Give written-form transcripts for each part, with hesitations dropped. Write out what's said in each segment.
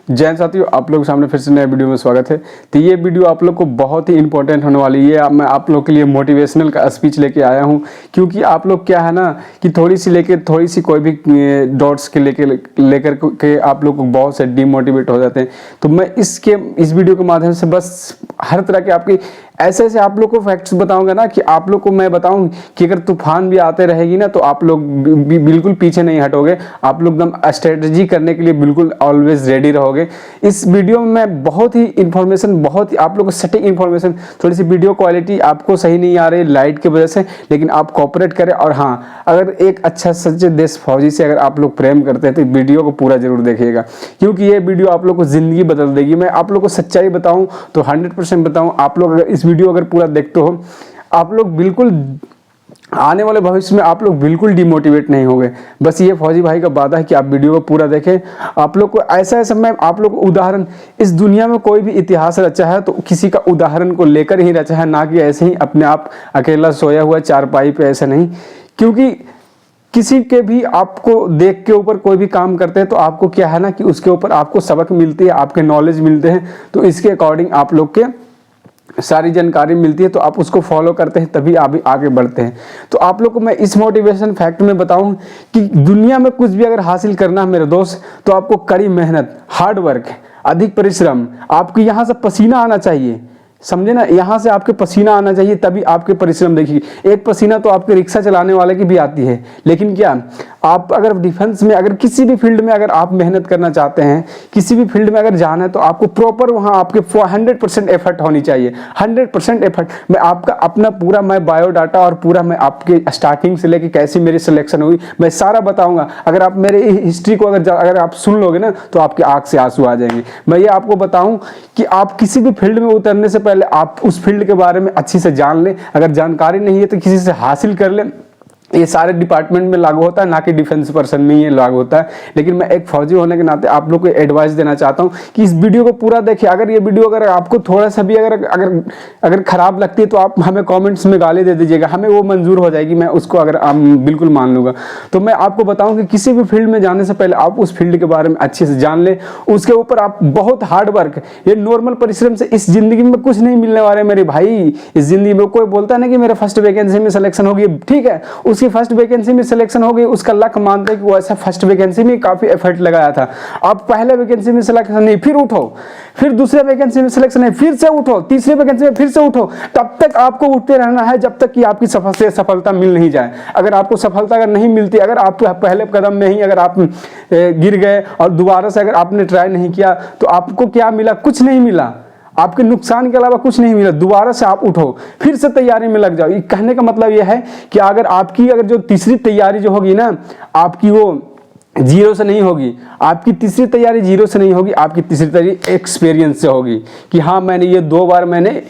जय साथियों, आप लोग के सामने फिर से नए वीडियो में स्वागत है। तो ये वीडियो आप लोग को बहुत ही इंपॉर्टेंट होने वाली है। मैं आप लोग के लिए मोटिवेशनल का स्पीच लेके आया हूँ, क्योंकि आप लोग क्या है ना कि थोड़ी सी कोई भी डॉट्स के लेकर के आप लोग को बहुत से डीमोटिवेट हो जाते हैं। तो मैं इस वीडियो के माध्यम से बस हर तरह के आपकी ऐसे आप लोग को फैक्ट्स बताऊंगा ना कि आप लोग को मैं बताऊं कि अगर तूफान भी आते रहेगी ना तो आप लोग बिल्कुल पीछे नहीं हटोगे। आप लोग एकदम स्ट्रेटजी करने के लिए बिल्कुल ऑलवेज रेडी रहोगे। इस वीडियो में मैं बहुत ही इंफॉर्मेशन, बहुत ही आप लोग को सटीक इंफॉर्मेशन, थोड़ी सी वीडियो क्वालिटी आपको सही नहीं आ रही लाइट की वजह से, लेकिन आप कोऑपरेट करें। और हाँ, अगर एक अच्छा सच्चे देश फौजी से अगर आप लोग प्रेम करते हैं तो वीडियो को पूरा जरूर देखिएगा, क्योंकि ये वीडियो आप लोग को जिंदगी बदल देगी। मैं आप लोग को सच्चाई बताऊं तो 100% बताऊं, आप लोग अगर इस वीडियो अगर पूरा देखते हो आप लोग बिल्कुल आने वाले भविष्य में आप लोग बिल्कुल डिमोटिवेट नहीं होंगे। बस ये फौजी भाई का वादा है कि आप वीडियो को पूरा देखें। आप लोग को ऐसा मैं आप लोग को उदाहरण, इस दुनिया में कोई भी इतिहास रचा है तो किसी का उदाहरण को लेकर ही रचा है, ना कि ऐसे ही अपने आप अकेला सोया हुआ चारपाई पे, ऐसा नहीं। क्योंकि किसी के भी आपको देख के ऊपर कोई भी काम करते हैं तो आपको क्या है ना कि उसके ऊपर आपको सबक मिलती है, आपके नॉलेज मिलते हैं, तो इसके अकॉर्डिंग आप लोग के सारी जानकारी मिलती है, तो आप उसको फॉलो करते हैं तभी आप आगे बढ़ते हैं। तो आप लोग को मैं इस मोटिवेशन फैक्ट में बताऊं कि दुनिया में कुछ भी अगर हासिल करना है मेरे दोस्त, तो आपको कड़ी मेहनत, हार्ड वर्क, अधिक परिश्रम, आपको यहाँ से पसीना आना चाहिए, समझे ना, यहाँ से आपके पसीना आना चाहिए तभी आपके परिश्रम देखिए। एक पसीना तो आपके रिक्शा चलाने वाले की भी आती है, लेकिन क्या आप अगर डिफेंस में, अगर किसी भी फील्ड में अगर आप मेहनत करना चाहते हैं, किसी भी फील्ड में अगर जाना है, तो आपको प्रॉपर वहाँ आपके 100% एफर्ट होनी चाहिए, 100% एफर्ट। मैं आपका अपना पूरा मैं बायोडाटा और पूरा मैं आपके स्टार्टिंग से लेके कैसी मेरी सिलेक्शन हुई मैं सारा बताऊंगा। अगर आप मेरे हिस्ट्री को अगर आप सुन लोगे ना तो आपकी आंख से आंसू आ जाएंगे। मैं ये आपको बताऊं कि आप किसी भी फील्ड में उतरने से पहले आप उस फील्ड के बारे में अच्छी से जान लें। अगर जानकारी नहीं है तो किसी से हासिल कर लें। ये सारे डिपार्टमेंट में लागू होता है, ना कि डिफेंस पर्सन में ये लागू होता है। लेकिन मैं एक फौजी होने के नाते आप लोग को एडवाइस देना चाहता हूं कि इस वीडियो को पूरा देखिए। अगर ये वीडियो अगर आपको थोड़ा सा भी अगर खराब लगती है तो आप हमें कमेंट्स में गाली दे दीजिएगा, हमें वो मंजूर हो जाएगी, मैं उसको अगर बिल्कुल मान लूंगा। तो मैं आपको बताऊं कि किसी भी फील्ड में जाने से पहले आप उस फील्ड के बारे में अच्छे से जान लें, उसके ऊपर आप बहुत हार्ड वर्क, ये नॉर्मल परिश्रम से इस जिंदगी में कुछ नहीं मिलने वाले मेरे भाई। इस जिंदगी में कोई बोलता है ना कि मेरे फर्स्ट वैकेंसी में सिलेक्शन होगी, ठीक है, उसकी फर्स्ट वैकेंसी में सिलेक्शन हो गई, उसका लक मानते हैं कि वो ऐसा फर्स्ट वैकेंसी में काफी एफर्ट लगाया था। अब पहले वैकेंसी में सिलेक्शन नहीं, फिर उठो, फिर दूसरे वैकेंसी में सिलेक्शन नहीं, फिर से उठो, तीसरे वैकेंसी में फिर से उठो, तब तक आपको उठते रहना है जब तक कि आपकी सफलता मिल नहीं जाए। अगर आपको सफलता अगर नहीं मिलती, अगर आप पहले कदम में ही अगर आप गिर गए और दोबारा से अगर आपने ट्राई नहीं किया, तो आपको क्या मिला? कुछ नहीं मिला, आपके नुकसान के अलावा कुछ नहीं मिला। दोबारा से आप उठो, फिर से तैयारी में लग जाओ। ये कहने का मतलब यह है कि अगर जो तीसरी तैयारी जो होगी ना, आपकी वो जीरो से नहीं होगी, आपकी तीसरी तैयारी जीरो से नहीं होगी, आपकी तीसरी तैयारी एक्सपीरियंस से होगी कि हाँ मैंने ये 2 बार मैंने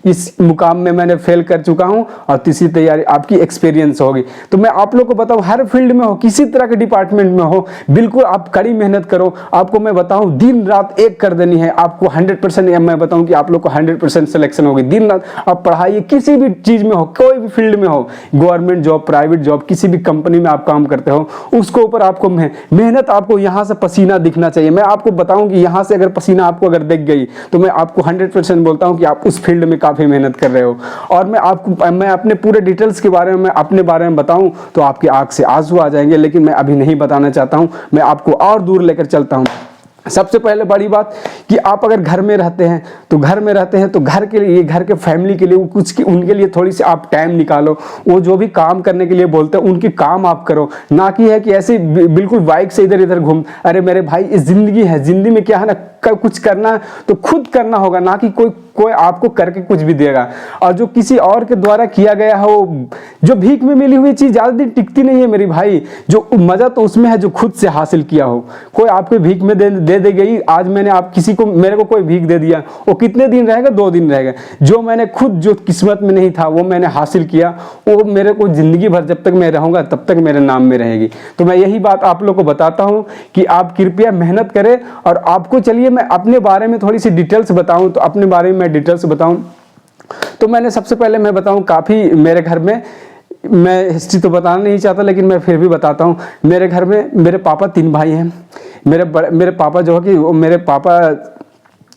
इस मुकाम में मैंने फेल कर चुका हूं, और तीसरी तैयारी आपकी एक्सपीरियंस होगी। तो मैं आप लोग को बताऊं, हर फील्ड में हो, किसी तरह के डिपार्टमेंट में हो, बिल्कुल आप कड़ी मेहनत करो। आपको मैं बताऊं दिन रात एक कर देनी है, आपको 100%, मैं बताऊं कि आप लोग को 100% सिलेक्शन होगी। दिन रात आप पढ़ाइए, किसी भी चीज में हो, कोई भी फील्ड में हो, गवर्नमेंट जॉब, प्राइवेट जॉब, किसी भी कंपनी में आप काम करते हो, उसके ऊपर आपको मेहनत, आपको यहाँ से पसीना दिखना चाहिए। मैं आपको बताऊं कि यहाँ से अगर पसीना आपको अगर दिख गई तो मैं आपको 100% बोलता हूँ कि आप उस फील्ड में काफी मेहनत कर रहे हो। और मैं अपने पूरे डिटेल्स के बारे में, मैं अपने बारे में बताऊं तो आपकी आंख से आंसू आ जाएंगे, लेकिन मैं अभी नहीं बताना चाहता हूं। मैं आपको और दूर लेकर चलता हूं। सबसे पहले बड़ी बात कि आप अगर घर में रहते हैं तो घर के लिए, घर के फैमिली के लिए उनके लिए थोड़ी सी आप टाइम निकालो। वो जो भी काम करने के लिए बोलते हैं उनके काम आप करो, ना कि है कि ऐसे बिल्कुल बाइक से इधर इधर घूम। अरे मेरे भाई, इस जिंदगी है, जिंदगी में क्या है ना, कुछ करना है तो खुद करना होगा, ना कि कोई आपको करके कुछ भी देगा। और जो किसी और के द्वारा किया गया हो, जो भीख में मिली हुई चीज ज्यादा दिन टिकती नहीं है मेरी भाई। जो मजा तो उसमें है जो खुद से हासिल किया हो। कोई आपको भीख में दे गई, आज मेरे को कोई भीख दे दिया, वो कितने दिन रहेगा? 2 दिन रहेगा। जो मैंने खुद, जो किस्मत में नहीं था, वो मैंने हासिल किया, वो मेरे को जिंदगी भर जब तक मैं रहूंगा तब तक मेरे नाम में रहेगी। तो मैं यही बात आप लोग को बताता हूं कि आप कृपया मेहनत करें। और आपको चलिए मैं अपने बारे में थोड़ी सी डिटेल्स बताऊं, तो अपने बारे में मैं डिटेल्स बताऊं तो मैंने सबसे पहले मैं बताऊं, काफी मेरे घर में, मैं हिस्ट्री तो बताना नहीं चाहता लेकिन मैं फिर भी बताता हूं। मेरे घर में मेरे पापा 3 भाई हैं। मेरे पापा जो है कि वो मेरे पापा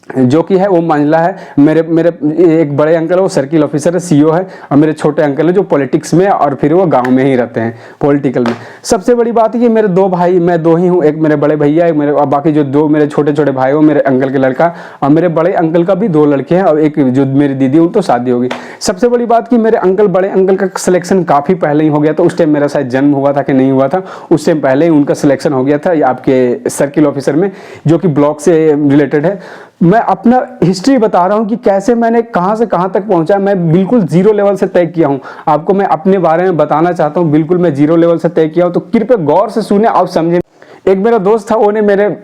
जो कि है वो मंझला है। मेरे मेरे एक बड़े अंकल है वो सर्किल ऑफिसर है, सीईओ है, और मेरे छोटे अंकल है जो पॉलिटिक्स में और फिर वो गांव में ही रहते हैं पॉलिटिकल में। सबसे बड़ी बात है कि मेरे दो भाई, मैं दो ही हूँ, एक मेरे बड़े भैया, एक मेरे, और बाकी जो दो मेरे छोटे छोटे भाई हो, मेरे अंकल के लड़का, और मेरे बड़े अंकल का भी दो लड़के हैं, और एक जो मेरी दीदी उन तो शादी होगी। सबसे बड़ी बात कि मेरे बड़े अंकल का सिलेक्शन काफ़ी पहले ही हो गया था। उस टाइम मेरा शायद जन्म हुआ था कि नहीं हुआ था, उस टाइम पहले ही उनका सिलेक्शन हो गया था आपके सर्किल ऑफिसर में, जो कि ब्लॉक से रिलेटेड है। मैं अपना हिस्ट्री बता रहा हूँ कि कैसे मैंने कहाँ से कहाँ तक पहुँचा। मैं बिल्कुल जीरो लेवल से तय किया हूँ। आपको मैं अपने बारे में बताना चाहता हूँ, बिल्कुल मैं जीरो लेवल से तय किया हूँ, तो कृपया गौर से सुने और समझें। एक मेरा दोस्त था, उन्हें मेरे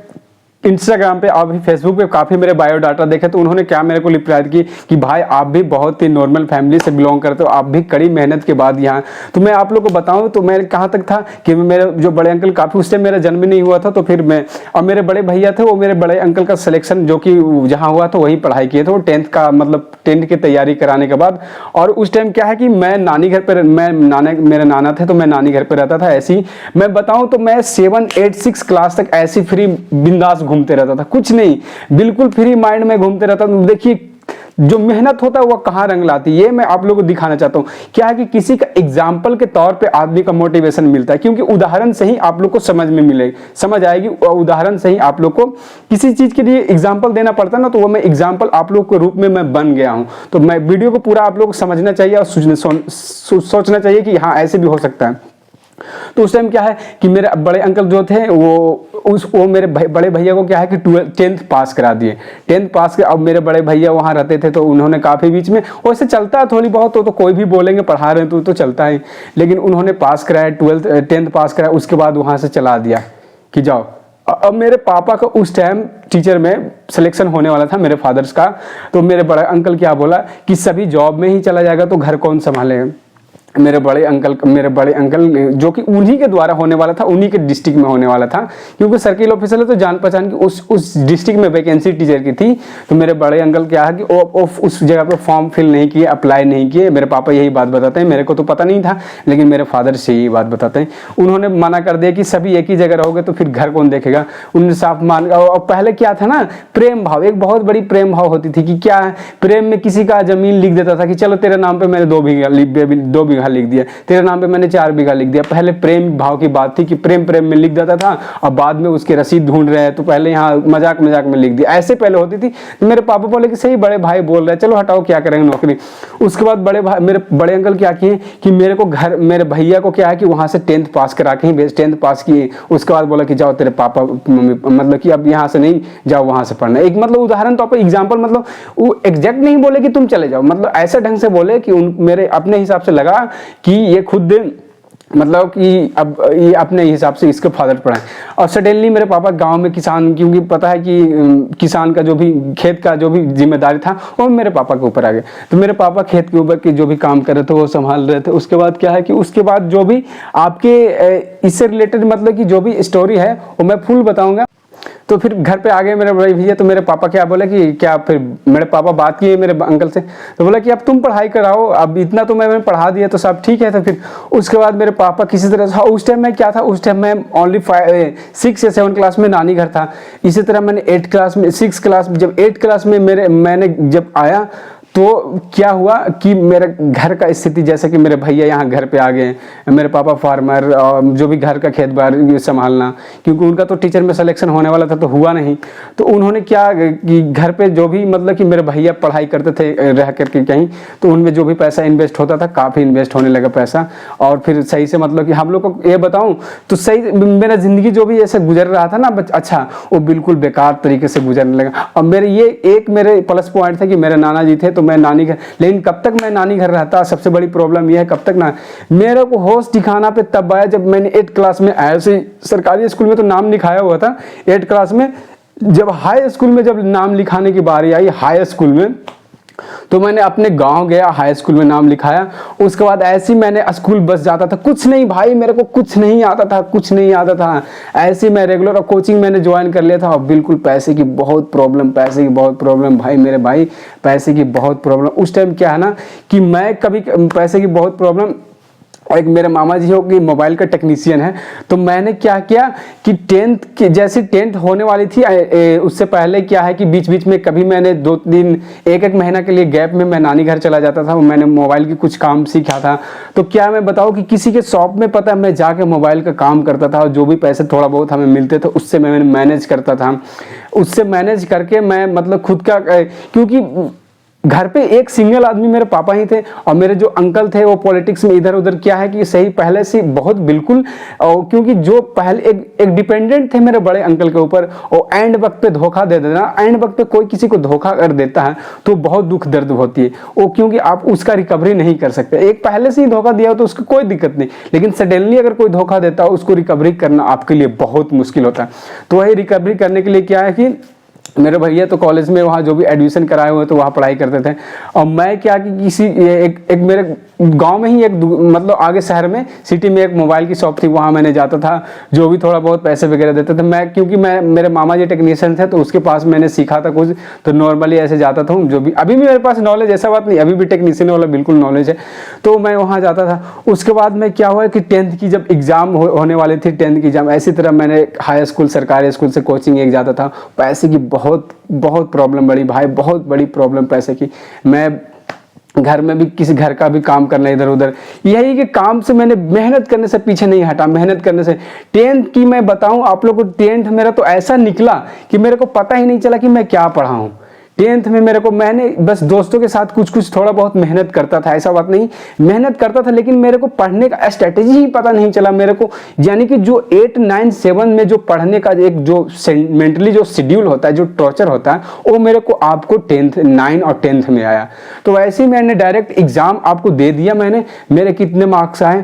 इंस्टाग्राम पे और भी फेसबुक पे काफ़ी मेरे बायोडाटा देखे, तो उन्होंने क्या मेरे को रिप्लाई की कि भाई आप भी बहुत ही नॉर्मल फैमिली से बिलोंग करते हो, आप भी कड़ी मेहनत के बाद यहाँ। तो मैं आप लोग को बताऊं तो मैं कहाँ तक था कि मेरे जो बड़े अंकल, काफ़ी उस टाइम मेरा जन्म नहीं हुआ था, तो फिर मैं और मेरे बड़े भैया थे, वो मेरे बड़े अंकल का सिलेक्शन जो कि जहाँ हुआ था वहीं पढ़ाई किए थे वो 10th का, मतलब 10th की तैयारी कराने के बाद। और उस टाइम क्या है कि मैं नानी घर पर, मेरे नाना थे तो मैं नानी घर पर रहता था। ऐसे ही मैं बताऊँ तो मैं 7, 8, 6 क्लास तक ऐसी फ्री बिंदास घूमते रहता था, कुछ नहीं, बिल्कुल फ्री माइंड में घूमते रहता था। देखिए जो मेहनत होता है वो कहाँ रंग लाती है, ये मैं आप लोगों को दिखाना चाहता हूँ। क्या है कि किसी का एग्जाम्पल के तौर पे आदमी का मोटिवेशन मिलता है, क्योंकि उदाहरण से ही आप लोग को समझ में मिलेगी, समझ आएगी। उदाहरण से ही आप लोग को किसी चीज के लिए एग्जाम्पल देना पड़ता है ना, तो वो मैं एग्जाम्पल आप लोग के रूप में मैं बन गया हूँ। तो मैं वीडियो को पूरा आप लोग को समझना चाहिए और सोचना चाहिए कि हाँ ऐसे भी हो सकता है। तो उस टाइम क्या है कि मेरे बड़े अंकल जो थे वो मेरे बड़े भैया को क्या है कि 10th पास करा दिए। 10th पास कर, अब मेरे बड़े भैया वहाँ रहते थे तो उन्होंने काफ़ी बीच में, वैसे चलता है थोड़ी बहुत तो कोई भी बोलेंगे पढ़ा रहे हैं तो चलता है, लेकिन उन्होंने पास कराया, 10th पास कराया, उसके बाद वहाँ से चला दिया कि जाओ। अब मेरे पापा का उस टाइम टीचर में सिलेक्शन होने वाला था, मेरे फादर्स का। तो मेरे बड़े अंकल क्या बोला कि सभी जॉब में ही चला जाएगा तो घर कौन संभालेगा। मेरे बड़े अंकल जो कि उन्हीं के द्वारा होने वाला था, उन्हीं के डिस्ट्रिक्ट में होने वाला था, क्योंकि सर्किल ऑफिसर है तो जान पहचान की उस डिस्ट्रिक्ट में वैकेंसी टीचर की थी। तो मेरे बड़े अंकल क्या है कि उस जगह पे फॉर्म फिल नहीं किए, अप्लाई नहीं किए। मेरे पापा यही बात बताते हैं, मेरे को तो पता नहीं था, लेकिन मेरे फादर से यही बात बताते हैं। उन्होंने मना कर दिया कि सभी एक ही जगह रहोगे तो फिर घर कौन देखेगा। उन्होंने साफ मान, और पहले क्या था ना, प्रेम भाव, एक बहुत बड़ी प्रेम भाव होती थी कि क्या प्रेम में किसी का जमीन लिख देता था कि चलो तेरे नाम पे मैंने 2 बीघा लिख दिया, तेरे नाम पे मैंने 4 बीघा लिख दिया। पहले प्रेम भाव की बात थी कि प्रेम में लिख देता था, और बाद में उसके रसीद ढूंढ रहे हैं तो पहले यहाँ मजाक में लिख दिया, ऐसे पहले होती थी। तो मेरे पापा बोले कि सही, बड़े भाई बोल रहे हैं, चलो हटाओ क्या करेंगे नौकरी। उसके बाद मेरे बड़े अंकल क्या किए कि मेरे भैया को क्या है कि वहां से 10th पास करा के ही 10th पास किए। उसके बाद बोला कि जाओ तेरे पापा मतलब कि अब यहाँ से नहीं जाओ, वहां से पढ़ना। एक मतलब उदाहरण तो पर एग्जाम्पल, मतलब वो एग्जैक्ट नहीं बोले कि तुम चले जाओ, मतलब ऐसे ढंग से बोले कि मेरे अपने हिसाब से लगा कि ये खुद मतलब कि अब ये अपने हिसाब से इसके फादर पढ़ाएं। और सडनली मेरे पापा गांव में किसान, क्योंकि पता है कि किसान का जो भी खेत का जो भी जिम्मेदारी था वो मेरे पापा के ऊपर आ गया। तो मेरे पापा खेत के ऊपर की जो भी काम कर रहे थे वो संभाल रहे थे। उसके बाद क्या है कि उसके बाद जो भी आपके इससे रिलेटेड मतलब कि जो भी स्टोरी है वो मैं फुल बताऊंगा। तो फिर घर पे आ गए मेरे बड़े भैया, तो मेरे पापा क्या बोले कि क्या, फिर मेरे पापा बात किए मेरे अंकल से, तो बोला कि अब तुम पढ़ाई कराओ, अब इतना तो मैंने पढ़ा दिया तो सब ठीक है। तो फिर उसके बाद मेरे पापा किसी तरह से, उस टाइम में क्या था, उस टाइम में ओनली 6 या 7 क्लास में नानी घर था। इसी तरह मैंने 8 क्लास में, 6 क्लास में, जब 8 क्लास में मैंने जब आया तो क्या हुआ कि मेरे घर का स्थिति, जैसे कि मेरे भैया यहाँ घर पे आ गए, मेरे पापा फार्मर, और जो भी घर का खेत बार संभालना, क्योंकि उनका तो टीचर में सिलेक्शन होने वाला था तो हुआ नहीं। तो उन्होंने क्या कि घर पे जो भी मतलब कि मेरे भैया पढ़ाई करते थे रह करके कहीं, तो उनमें जो भी पैसा इन्वेस्ट होता था काफ़ी इन्वेस्ट होने लगा पैसा। और फिर सही से मतलब कि हम लोग को ये बताऊँ तो सही मेरा ज़िंदगी जो भी ऐसे गुजर रहा था ना अच्छा, वो बिल्कुल बेकार तरीके से गुजरने लगा। और मेरे प्लस पॉइंट था कि मेरे नाना जी थे तो मैं नानी घर, लेकिन कब तक मैं नानी घर रहता, सबसे बड़ी प्रॉब्लम यह है कब तक ना, मेरे को होश ठिकाना पे तब आया जब मैंने 8 क्लास में ऐसे सरकारी स्कूल में तो नाम लिखाया हुआ था 8 क्लास में, जब हाई स्कूल में जब नाम लिखाने की बारी आई हाई स्कूल में, तो मैंने अपने गांव गया, हाई स्कूल में नाम लिखाया। उसके बाद ऐसे ही मैंने स्कूल बस जाता था, कुछ नहीं भाई, मेरे को कुछ नहीं आता था। ऐसे ही मैं रेगुलर कोचिंग मैंने ज्वाइन कर लिया था, और बिल्कुल पैसे की बहुत प्रॉब्लम भाई, मेरे भाई पैसे की बहुत प्रॉब्लम। उस टाइम क्या है ना कि मैं कभी पैसे की बहुत प्रॉब्लम, और एक मेरे मामा जी हो कि मोबाइल का टेक्नीशियन है। तो मैंने क्या किया कि जैसे टेंथ होने वाली थी उससे पहले क्या है कि बीच बीच में कभी मैंने 2-3 एक महीना के लिए गैप में मैं नानी घर चला जाता था, मैंने मोबाइल की कुछ काम सीखा था। तो क्या मैं बताऊं कि किसी के शॉप में पता है मैं जाके मोबाइल का काम करता था और जो भी पैसे थोड़ा बहुत हमें मिलते थे उससे मैं मैनेज करता था। उससे मैनेज करके मैं मतलब खुद का, क्योंकि घर पे एक सिंगल आदमी मेरे पापा ही थे और मेरे जो अंकल थे वो पॉलिटिक्स में इधर उधर क्या है कि सही पहले से बहुत बिल्कुल, क्योंकि जो पहले एक डिपेंडेंट थे मेरे बड़े अंकल के ऊपर, और एंड वक्त पे धोखा दे देना, एंड वक्त पे कोई किसी को धोखा कर देता है तो बहुत दुख दर्द होती है वो, क्योंकि आप उसका रिकवरी नहीं कर सकते। एक पहले से ही धोखा दिया हो तो उसकी कोई दिक्कत नहीं, लेकिन सडनली अगर कोई धोखा देता हो उसको रिकवरी करना आपके लिए बहुत मुश्किल होता है। तो वही रिकवरी करने के लिए क्या है कि मेरे भैया तो कॉलेज में वहाँ जो भी एडमिशन कराए हुए तो वहाँ पढ़ाई करते थे, और मैं क्या कि किसी एक मेरे गांव में ही एक मतलब आगे शहर में सिटी में एक मोबाइल की शॉप थी, वहाँ मैंने जाता था, जो भी थोड़ा बहुत पैसे वगैरह देते थे मैं, क्योंकि मैं मेरे मामा जी टेक्नीशियन थे तो उसके पास मैंने सीखा था कुछ, तो नॉर्मली ऐसे जाता था। जो भी अभी भी मेरे पास नॉलेज, ऐसा बात नहीं, अभी भी टेक्नीशियन वाला बिल्कुल नॉलेज है, तो मैं वहाँ जाता था। उसके बाद में क्या हुआ कि 10th की जब एग्ज़ाम होने वाली थी, 10th की एग्ज़ाम, ऐसी तरह मैंने हाई स्कूल सरकारी स्कूल से कोचिंग एक जाता था। पैसे की बहुत बहुत प्रॉब्लम बड़ी भाई, बहुत बड़ी प्रॉब्लम पैसे की। मैं घर में भी किसी घर का भी काम करना इधर उधर, यही कि काम से मैंने मेहनत करने से पीछे नहीं हटा, मेहनत करने से। 10th की मैं बताऊं आप लोगों को, 10th मेरा तो ऐसा निकला कि मेरे को पता ही नहीं चला कि मैं क्या पढ़ा हूं। 10th में मेरे को, मैंने बस दोस्तों के साथ कुछ कुछ थोड़ा बहुत मेहनत करता था, ऐसा बात नहीं, मेहनत करता था, लेकिन मेरे को पढ़ने का स्ट्रेटेजी ही पता नहीं चला मेरे को। यानी कि जो 8, 9, 7 में जो पढ़ने का एक जो मेंटली जो शेड्यूल होता है, जो टॉर्चर होता है, वो मेरे को आपको 10th 9 और 10th में आया। तो वैसे ही मैंने डायरेक्ट एग्जाम आपको दे दिया मैंने। मेरे कितने मार्क्स आए?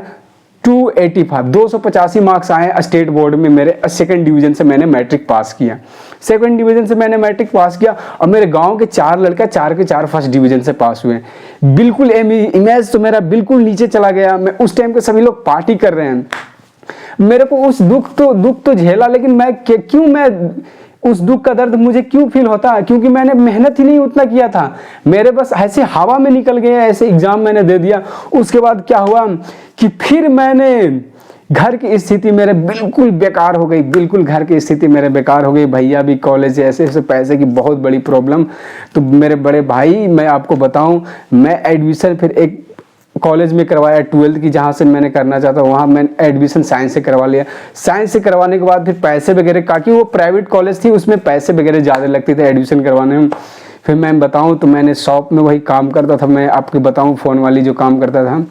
285, 285 मार्क्स आए स्टेट बोर्ड में मेरे। सेकंड डिवीजन से मैंने मैट्रिक पास किया, सेकंड डिवीजन से मैंने मैट्रिक पास किया, और मेरे गांव के 4 लड़का 4 के 4 फर्स्ट डिवीजन से पास हुए। बिल्कुल इमेज तो मेरा बिल्कुल नीचे चला गया। मैं उस टाइम के सभी लोग पार्टी कर रहे हैं, मेरे को उस दुख तो झेला, लेकिन मैं क्यों, मैं उस दुख का दर्द मुझे क्यों फील होता है? क्योंकि मैंने मेहनत ही नहीं उतना किया था, मेरे बस ऐसे हवा में निकल गए, ऐसे एग्जाम मैंने दे दिया। उसके बाद क्या हुआ कि फिर मैंने, घर की स्थिति मेरे बिल्कुल बेकार हो गई, बिल्कुल घर की स्थिति मेरे बेकार हो गई। भैया भी कॉलेज, ऐसे ऐसे पैसे की बहुत बड़ी प्रॉब्लम। तो मेरे बड़े भाई, मैं आपको बताऊं, मैं एडमिशन फिर एक कॉलेज में करवाया 12th की, जहाँ से मैंने करना चाहता वहाँ मैंने एडमिशन साइंस से करवा लिया। साइंस से करवाने के बाद फिर पैसे वगैरह का, कि वो प्राइवेट कॉलेज थी, उसमें पैसे वगैरह ज़्यादा लगते थे एडमिशन करवाने में। फिर मैं बताऊँ तो मैंने शॉप में वही काम करता था, मैं आपको बताऊँ फ़ोन वाली जो काम करता था,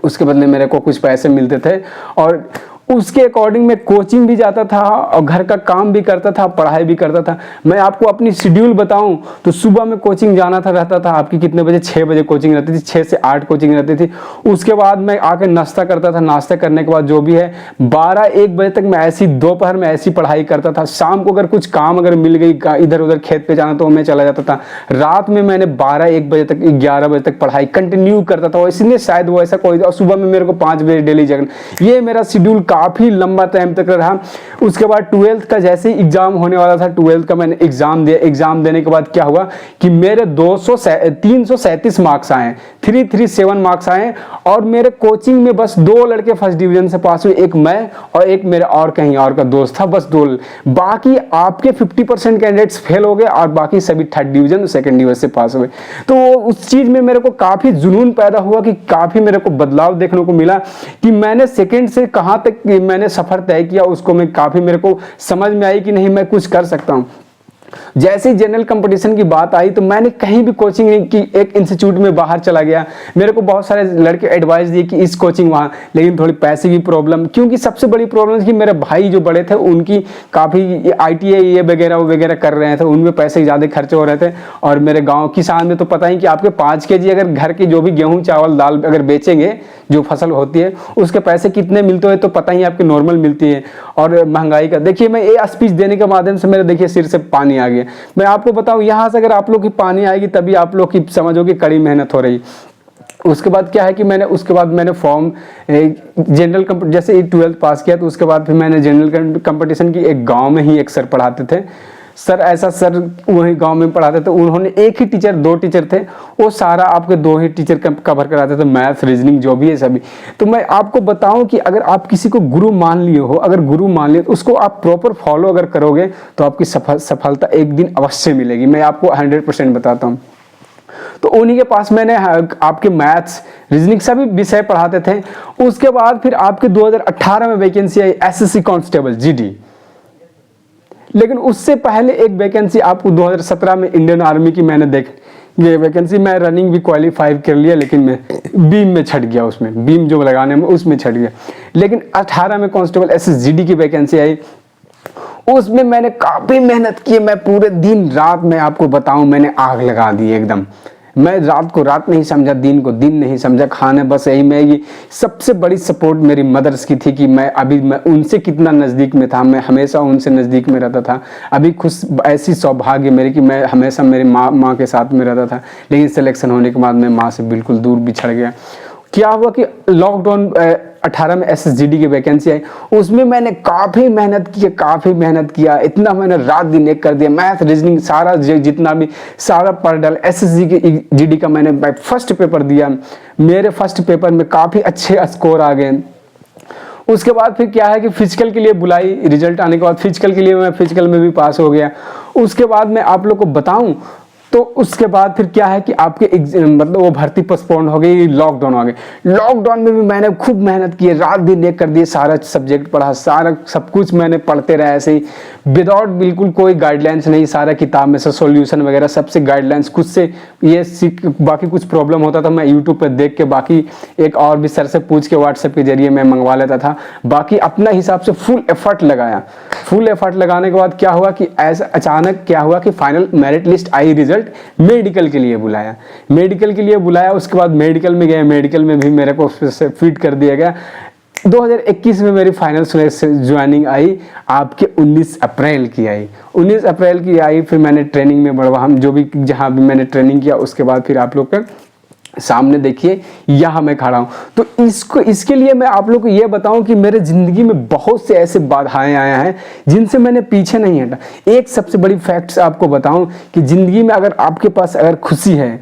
उसके बदले मेरे को कुछ पैसे मिलते थे, और उसके अकॉर्डिंग मैं कोचिंग भी जाता था और घर का काम भी करता था, पढ़ाई भी करता था। मैं आपको अपनी शेड्यूल बताऊं तो सुबह में कोचिंग जाना था, रहता था आपकी कितने बजे, 6 बजे कोचिंग रहती थी, 6 से 8 कोचिंग रहती थी। उसके बाद मैं आके नाश्ता करता था, नाश्ता करने के बाद जो भी है 12-1 बजे तक मैं ऐसी दोपहर में ऐसी पढ़ाई करता था। शाम को अगर कुछ काम अगर मिल गई, इधर उधर खेत पे जाना, तो मैं चला जाता था। रात में मैंने 12-1 बजे तक, 11 बजे तक पढ़ाई कंटिन्यू करता था, इसलिए शायद वो ऐसा कोई, और सुबह में मेरे को 5 बजे डेली जगना। ये मेरा शेड्यूल काफ़ी लंबा टाइम तक रहा। उसके बाद 12th का जैसे ही एग्जाम होने वाला था, 12th का मैंने एग्जाम दिया। एग्जाम देने के बाद क्या हुआ कि मेरे 337 मार्क्स आए, 337 मार्क्स आए, और मेरे कोचिंग में बस 2 लड़के फर्स्ट डिवीजन से पास हुए, एक मैं और एक मेरे और कहीं और का दोस्त था, बस 2। बाकी आपके 50% कैंडिडेट्स फेल हो गए और बाकी सभी 3rd डिवीजन सेकंड डिवीजन से पास हुए। तो उस चीज में मेरे को काफी जुनून पैदा हुआ, कि काफी मेरे को बदलाव देखने को मिला, कि मैंने सेकंड से कहां तक मैंने सफर तय किया, उसको मैं काफी मेरे को समझ में आई कि नहीं मैं कुछ कर सकता हूं। जैसे ही जनरल कंपटीशन की बात आई तो मैंने कहीं भी कोचिंग नहीं की, एक इंस्टीट्यूट में बाहर चला गया। मेरे को बहुत सारे लड़के एडवाइस दिए कि इस कोचिंग वहाँ, लेकिन थोड़ी पैसे की प्रॉब्लम, क्योंकि सबसे बड़ी प्रॉब्लम थी कि मेरे भाई जो बड़े थे उनकी काफ़ी ITI ये वगैरह कर रहे थे, उनमें पैसे ज़्यादा खर्चे हो रहे थे। और मेरे गाँव किसान में तो पता ही कि आपके 5 kg अगर घर के जो भी गेहूँ चावल दाल अगर बेचेंगे, जो फसल होती है उसके पैसे कितने मिलते हैं तो पता ही आपके नॉर्मल मिलती है। और महंगाई का देखिए, मैं ये स्पीच देने के माध्यम से मेरे देखिए सिर से पानी आ गया। मैं आपको बताऊं, यहाँ से अगर आप लोग की पानी आएगी तभी आप लोग की समझोगे कड़ी मेहनत हो रही। उसके बाद क्या है कि उसके बाद मैंने फॉर्म जनरल जैसे 12th पास किया, तो उसके बाद फिर मैंने जनरल कंपटीशन की, एक गांव में ही एक सर पढ़ाते थे, सर ऐसा सर वही गांव में पढ़ाते थे, उन्होंने एक ही टीचर, 2 टीचर थे, वो सारा आपके 2 ही टीचर कवर कराते थे, मैथ रीजनिंग जो भी है सभी। तो मैं आपको बताऊं कि अगर आप किसी को गुरु मान लिए हो, अगर गुरु मान लिए तो उसको आप प्रॉपर फॉलो अगर करोगे तो आपकी सफलता एक दिन अवश्य मिलेगी। मैं आपको 100% बताता हूँ। तो उन्हीं के पास मैंने आपके मैथ्स रीजनिंग सभी विषय पढ़ाते थे। उसके बाद फिर आपके 2018 में वैकेंसी आई एसएससी कांस्टेबल जीडी, लेकिन उससे पहले एक वैकेंसी आपको 2017 में इंडियन आर्मी की मैंने देख ये वैकेंसी, मैं रनिंग भी क्वालिफाई कर लिया, लेकिन मैं बीम में छट गया, उसमें बीम जो लगाने में उसमें छट गया। लेकिन 18 में कांस्टेबल एसएसजीडी की वैकेंसी आई, उसमें मैंने काफी मेहनत की। मैं पूरे दिन रात, मैं आपको बताऊं, मैंने आग लगा दी एकदम। मैं रात को रात नहीं समझा, दिन को दिन नहीं समझा, खाने बस यही। मैं ये सबसे बड़ी सपोर्ट मेरी मदर्स की थी कि मैं उनसे कितना नज़दीक में था, मैं हमेशा उनसे नज़दीक में रहता था। अभी खुश ऐसी सौभाग्य मेरी कि मैं हमेशा मेरी माँ के साथ में रहता था। लेकिन सिलेक्शन होने के बाद मैं माँ से बिल्कुल दूर बिछड़ गया। क्या हुआ कि लॉकडाउन 18 में एसएसजीडी की वैकेंसी आई, उसमें मैंने काफ़ी मेहनत किया, इतना मैंने रात दिन एक कर दिया। मैथ रीजनिंग सारा जितना भी सारा पढ़ डाल। एसएसजीडी का मैंने फर्स्ट पेपर दिया, मेरे फर्स्ट पेपर में काफ़ी अच्छे स्कोर आ गए। उसके बाद फिर क्या है कि फिजिकल के लिए बुलाई, रिजल्ट आने के बाद फिजिकल के लिए मैं फिजिकल में भी पास हो गया। उसके बाद मैं आप लोग को बताऊं तो उसके बाद फिर क्या है कि आपके मतलब वो भर्ती पोस्टपोन हो गई, लॉकडाउन आ गई। लॉकडाउन में भी मैंने खूब मेहनत की, रात दिन एक कर दिए, सारा सब्जेक्ट पढ़ा, सारा सब कुछ मैंने पढ़ते रहे ऐसे ही विदाउट बिल्कुल कोई गाइडलाइंस नहीं। सारा किताब में से सॉल्यूशन वगैरह सबसे गाइडलाइंस खुद से ये सीख, बाकी कुछ प्रॉब्लम होता था मैं यूट्यूब पर देख के, बाकी एक और भी सर से पूछ के व्हाट्सएप के जरिए मैं मंगवा लेता था। बाकी अपना हिसाब से फुल एफर्ट लगाया। फुल एफर्ट लगाने के बाद क्या हुआ कि ऐसा अचानक क्या हुआ कि फाइनल मेरिट लिस्ट आई, रिजल्ट मेडिकल के लिए बुलाया, मेडिकल के लिए बुलाया। उसके बाद मेडिकल में गए, मेडिकल में भी मेरे को फिट कर दिया गया। 2021 में मेरी फाइनल ज्वाइनिंग आई, आपके 19 अप्रैल की आई, 19 अप्रैल की आई। फिर मैंने ट्रेनिंग में बढ़वा, हम जो भी जहाँ भी मैंने ट्रेनिंग किया, उसके बाद फिर आप लोग का सामने देखिए यहाँ मैं खड़ा हूँ। तो इसके लिए मैं आप लोग को ये बताऊं कि मेरे जिंदगी में बहुत से ऐसे बाधाएं आए हैं जिनसे मैंने पीछे नहीं हटा। एक सबसे बड़ी फैक्ट्स आपको बताऊं कि जिंदगी में अगर आपके पास अगर खुशी है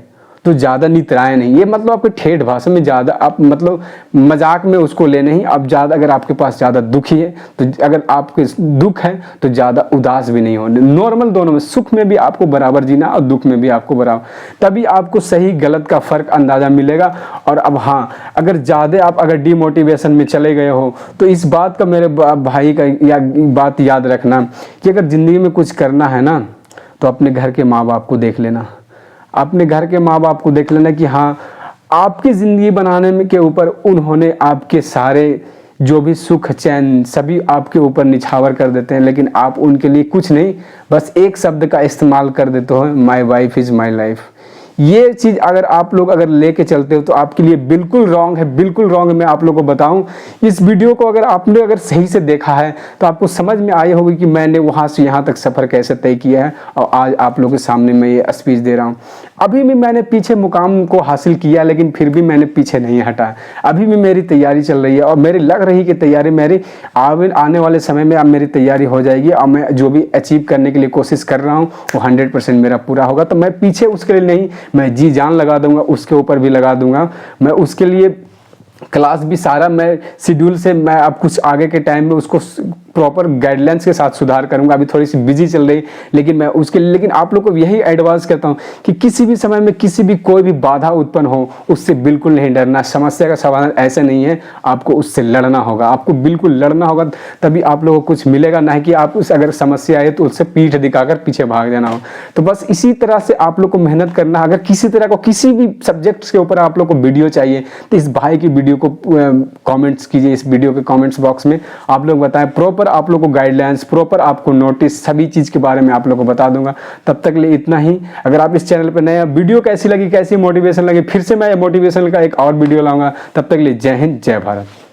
तो ज़्यादा नितराएं नहीं, ये मतलब आपके ठेठ भाषा में ज़्यादा आप मतलब मजाक में उसको ले नहीं। अब ज़्यादा अगर आपके पास ज़्यादा दुखी है तो अगर आपके दुख है तो ज़्यादा उदास भी नहीं होने, नॉर्मल दोनों में, सुख में भी आपको बराबर जीना और दुख में भी आपको बराबर, तभी आपको सही गलत का फ़र्क अंदाज़ा मिलेगा। और अब हाँ, अगर ज़्यादा आप अगर डिमोटिवेशन में चले गए हो तो इस बात का मेरे भाई का बात याद रखना कि अगर ज़िंदगी में कुछ करना है ना तो अपने घर के माँ बाप को देख लेना, अपने घर के माँ बाप को देख लेना कि हाँ, आपकी ज़िंदगी बनाने में के ऊपर उन्होंने आपके सारे जो भी सुख चैन सभी आपके ऊपर निछावर कर देते हैं, लेकिन आप उनके लिए कुछ नहीं, बस एक शब्द का इस्तेमाल कर देते हो, my wife is my life. ये चीज़ अगर आप लोग अगर लेके चलते हो तो आपके लिए बिल्कुल रॉन्ग है, बिल्कुल रॉन्ग। मैं आप लोगों को बताऊं, इस वीडियो को अगर आपने अगर सही से देखा है तो आपको समझ में आई होगी कि मैंने वहां से यहाँ तक सफ़र कैसे तय किया है और आज आप लोगों के सामने मैं ये स्पीच दे रहा हूँ। अभी भी मैंने पीछे मुकाम को हासिल किया, लेकिन फिर भी मैंने पीछे नहीं हटा। अभी भी मेरी तैयारी चल रही है और मेरी लग रही कि तैयारी मेरी आने वाले समय में अब मेरी तैयारी हो जाएगी और मैं जो भी अचीव करने के लिए कोशिश कर रहा हूँ वो 100% मेरा पूरा होगा। तो मैं पीछे उसके लिए नहीं, मैं जी जान लगा दूंगा, उसके ऊपर भी लगा दूंगा। मैं उसके लिए क्लास भी सारा मैं शेड्यूल से मैं अब कुछ आगे के टाइम में उसको प्रॉपर गाइडलाइंस के साथ सुधार करूंगा। अभी थोड़ी सी बिजी चल रही, लेकिन मैं उसके लिए, लेकिन आप लोग को यही एडवाइस करता हूं कि किसी भी समय में किसी भी कोई भी बाधा उत्पन्न हो उससे बिल्कुल नहीं डरना। समस्या का समाधान ऐसे नहीं है, आपको उससे लड़ना होगा, आपको बिल्कुल लड़ना होगा, तभी आप लोगों को कुछ मिलेगा। ना कि आप उस अगर समस्या आए तो उससे पीठ दिखाकर पीछे भाग जाना हो। तो बस इसी तरह से आप लोग को मेहनत करना। अगर किसी तरह को किसी भी सब्जेक्ट्स के ऊपर आप लोग को वीडियो चाहिए तो इस भाई की वीडियो को कमेंट्स कीजिए, इस वीडियो के कमेंट्स बॉक्स में आप लोग बताएं। प्रॉपर आप लोग को गाइडलाइंस, प्रॉपर आपको नोटिस, सभी चीज़ के बारे में आप लोग को बता दूंगा। तब तक लिए इतना ही। अगर आप इस चैनल पर नए, वीडियो कैसी लगी, कैसी मोटिवेशन लगी, फिर से मैं मोटिवेशन का एक और वीडियो लाऊंगा। तब तक लिए जय हिंद, जय भारत।